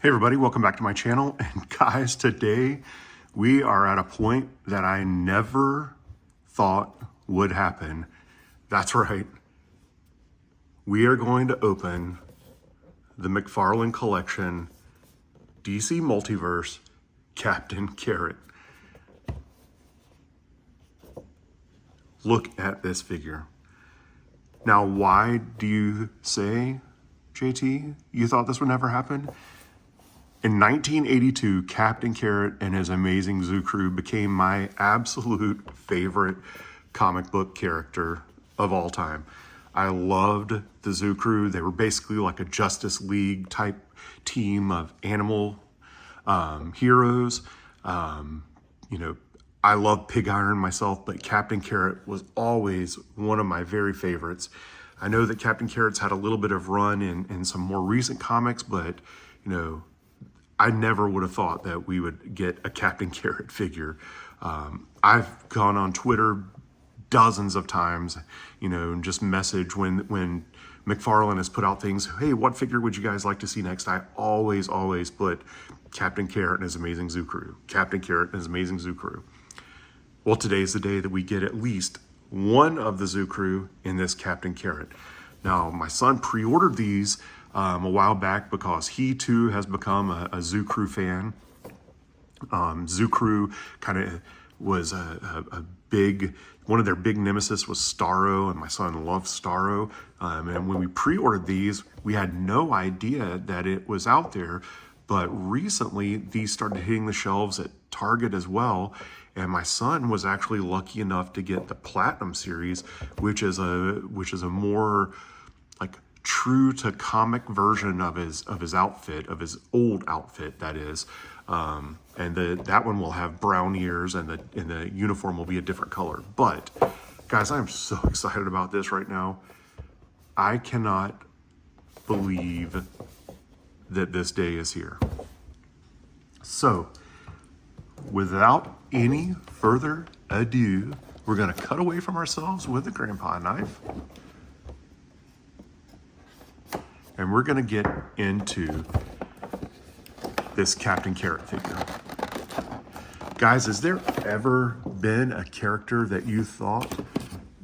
Hey everybody, welcome back to my channel. And guys, today we are at a point that I never thought would happen. That's right. We are going to open the McFARLANE Collection DC Multiverse Captain Carrot. Look at this figure. Now, why do you say, JT, you thought this would never happen? In 1982, Captain Carrot and his amazing zoo crew became my absolute favorite comic book character of all time. I loved the zoo crew. They were basically like a Justice League type team of animal heroes. I love Pig Iron myself, but Captain Carrot was always one of my very favorites. I know that Captain Carrot's had a little bit of run in some more recent comics, but I never would have thought that we would get a Captain Carrot figure. I've gone on Twitter dozens of times, and just message when McFarlane has put out things, hey, what figure would you guys like to see next? I always put Captain Carrot and his amazing zoo crew. Captain Carrot and his amazing zoo crew. Well, today's the day that we get at least one of the zoo crew in this Captain Carrot. Now, my son pre-ordered these a while back because he too has become a zoo crew fan. Zoo crew kind of was a big, one of their big nemesis was Starro, and my son loves Starro. And when we pre-ordered these, we had no idea that it was out there. But recently, these started hitting the shelves at Target as well. And my son was actually lucky enough to get the Platinum series, which is a more like true to comic version of his outfit, of his old outfit, that is. And that one will have brown ears, and the uniform will be a different color. But guys, I'm so excited about this right now. I cannot believe that this day is here. So, without any further ado, we're gonna cut away from ourselves with a grandpa knife. And we're gonna get into this Captain Carrot figure. Guys, has there ever been a character that you thought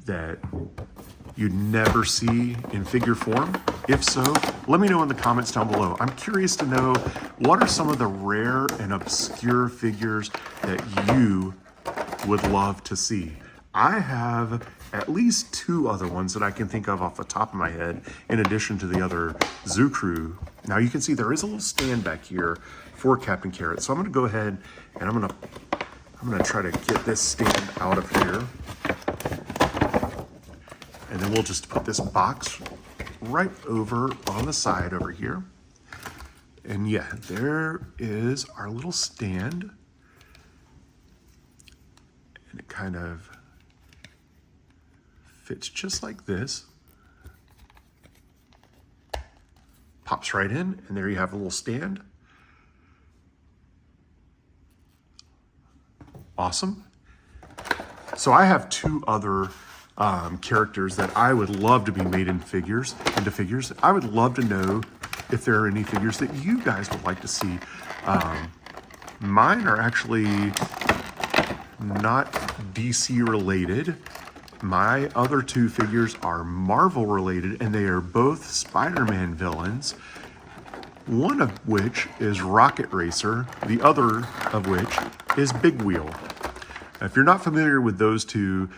that you'd never see in figure form? If so, let me know in the comments down below. I'm curious to know, what are some of the rare and obscure figures that you would love to see? I have at least two other ones that I can think of off the top of my head, in addition to the other zoo crew. Now you can see there is a little stand back here for Captain Carrot. So I'm gonna go ahead and I'm gonna try to get this stand out of here. And then we'll just put this box right over on the side over here. And yeah, there is our little stand. And it kind of fits just like this. Pops right in, and there you have a little stand. Awesome. So I have two other characters that I would love to be made into figures. I would love to know if there are any figures that you guys would like to see. Mine are actually not DC related. My other two figures are Marvel related, and they are both Spider-Man villains, one of which is Rocket Racer, the other of which is Big Wheel. Now, if you're not familiar with those two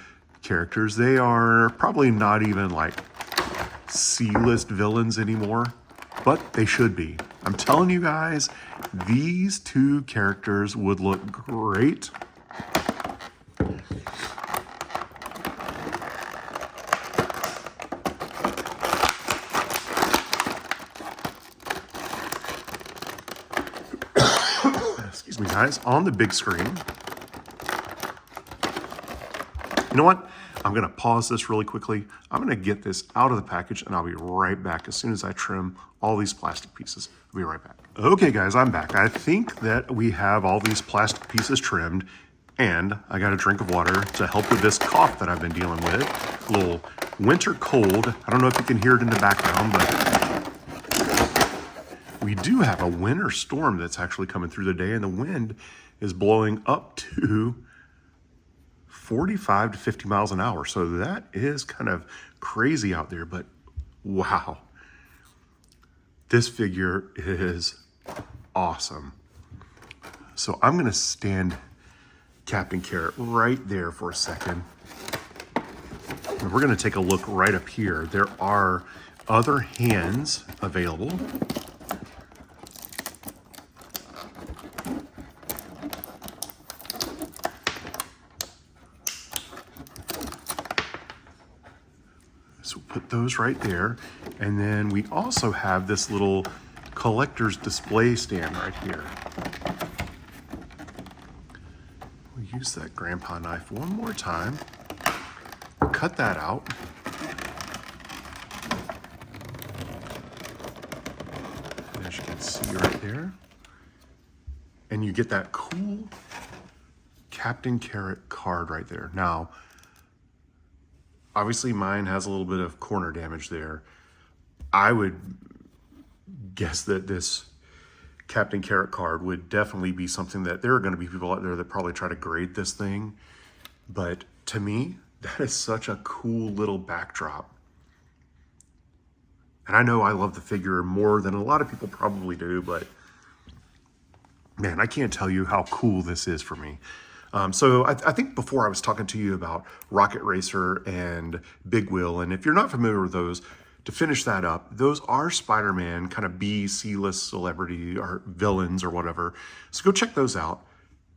characters, they are probably not even like C-list villains anymore, but they should be. I'm telling you guys, these two characters would look great. Excuse me, guys, on the big screen. You know what? I'm gonna pause this really quickly. I'm gonna get this out of the package, and I'll be right back as soon as I trim all these plastic pieces. I'll be right back. Okay guys, I'm back. I think that we have all these plastic pieces trimmed, and I got a drink of water to help with this cough that I've been dealing with. A little winter cold. I don't know if you can hear it in the background, but we do have a winter storm that's actually coming through the day, and the wind is blowing up to 45 to 50 miles an hour. So that is kind of crazy out there, but wow. This figure is awesome. So I'm gonna stand Captain Carrot right there for a second. And we're gonna take a look right up here. There are other hands available. So put those right there. And then we also have this little collector's display stand right here. We'll use that grandpa knife one more time. Cut that out. And as you can see right there. And you get that cool Captain Carrot card right there. Now, obviously mine has a little bit of corner damage there. I would guess that this Captain Carrot card would definitely be something that there are going to be people out there that probably try to grade this thing. But to me, that is such a cool little backdrop. And I know I love the figure more than a lot of people probably do, but man, I can't tell you how cool this is for me. So I think before I was talking to you about Rocket Racer and Big Wheel, and if you're not familiar with those, to finish that up, those are Spider-Man kind of B, C-list celebrity or villains or whatever. So go check those out.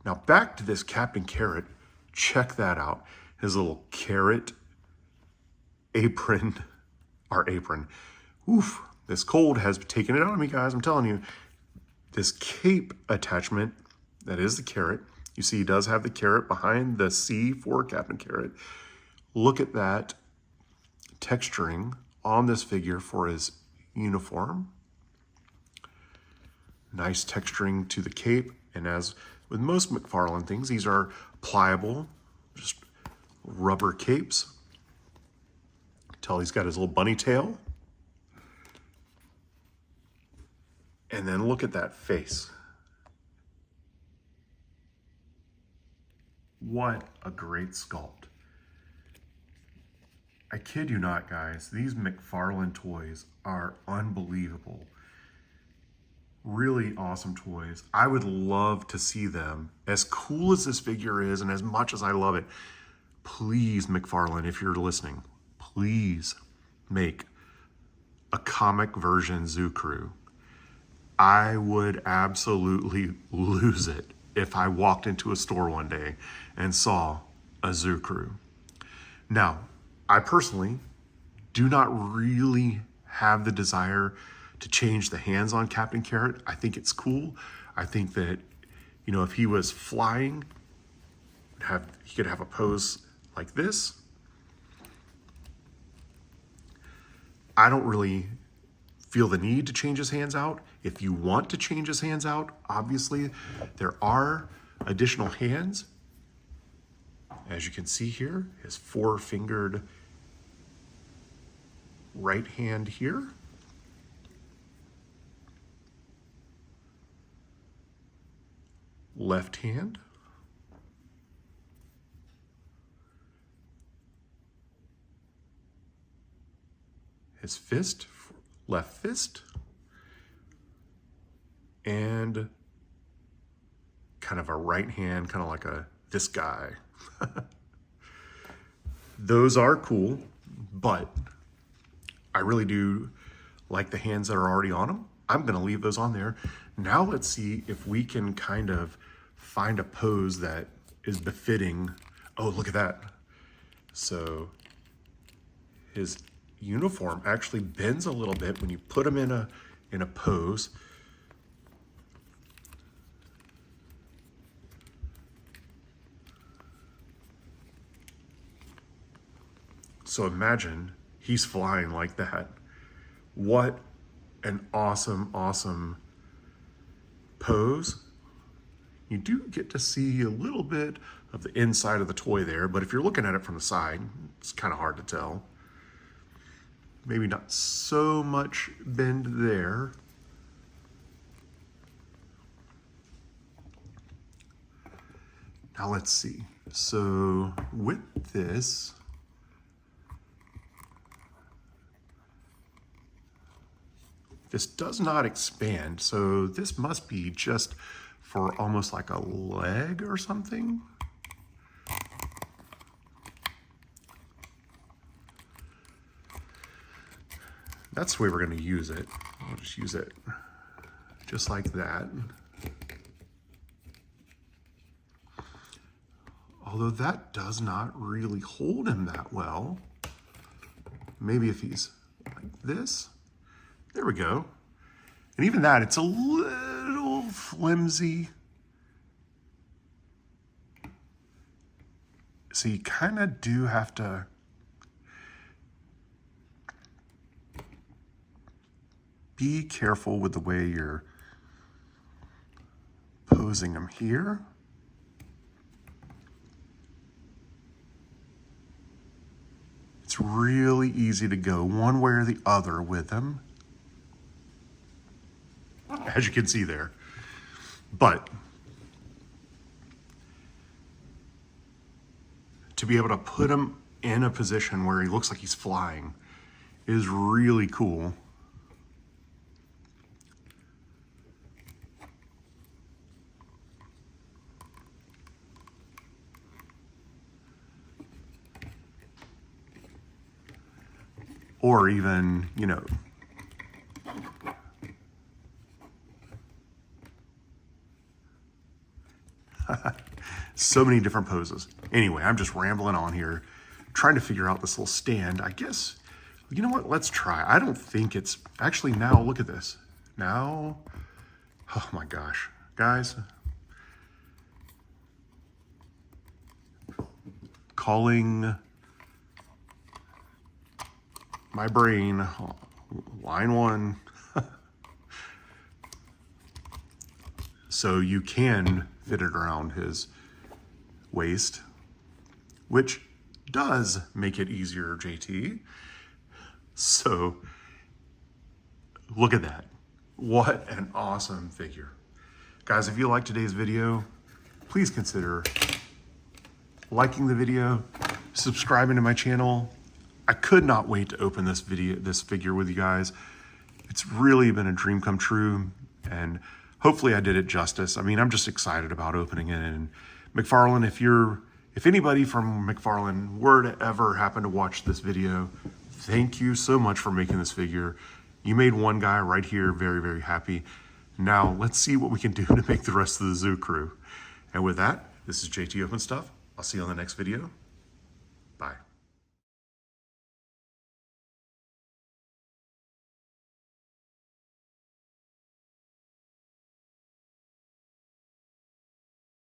Now back to this Captain Carrot. Check that out. His little carrot apron, or apron. Oof, this cold has taken it out of me, guys. I'm telling you. This cape attachment, that is the carrot. You see he does have the carrot behind the C for Captain Carrot. Look at that texturing on this figure for his uniform. Nice texturing to the cape. And as with most McFarlane things, these are pliable, just rubber capes. Tell he's got his little bunny tail. And then look at that face. What a great sculpt. I kid you not, guys. These McFarlane toys are unbelievable. Really awesome toys. I would love to see them. As cool as this figure is and as much as I love it, please, McFarlane, if you're listening, please make a comic version Zoo Crew. I would absolutely lose it if I walked into a store one day and saw a Zoo Crew. Now, I personally do not really have the desire to change the hands on Captain Carrot. I think it's cool. I think that, you know, if he was flying, he could have a pose like this. I don't really feel the need to change his hands out. If you want to change his hands out, obviously there are additional hands. As you can see here, his four-fingered right hand here. Left hand. His fist, left fist. And kind of a right hand, kind of like this guy. Those are cool, but I really do like the hands that are already on them. I'm gonna leave those on there. Now let's see if we can kind of find a pose that is befitting. Oh, look at that. So his uniform actually bends a little bit when you put him in a pose. So imagine he's flying like that. What an awesome, awesome pose. You do get to see a little bit of the inside of the toy there, but if you're looking at it from the side, it's kind of hard to tell. Maybe not so much bend there. Now let's see. So with this, this does not expand. So this must be just for almost like a leg or something. That's the way we're going to use it. I'll just use it just like that. Although that does not really hold him that well. Maybe if he's like this. There we go. And even that, it's a little flimsy. So you kind of do have to be careful with the way you're posing them here. It's really easy to go one way or the other with them, as you can see there. But to be able to put him in a position where he looks like he's flying is really cool. Or even, you know, so many different poses. Anyway, I'm just rambling on here, trying to figure out this little stand. I guess, you know what, let's try. I don't think it's, actually now, look at this. Now, oh my gosh, guys. Calling my brain, line one. So you can fit it around his waist, which does make it easier, JT. So look at that. What an awesome figure. Guys, if you liked today's video, please consider liking the video, subscribing to my channel. I could not wait to open this figure with you guys. It's really been a dream come true, and hopefully I did it justice. I mean, I'm just excited about opening it. And McFarlane, if anybody from McFarlane were to ever happen to watch this video, thank you so much for making this figure. You made one guy right here very, very happy. Now let's see what we can do to make the rest of the zoo crew. And with that, this is JT Open Stuff. I'll see you on the next video. Bye.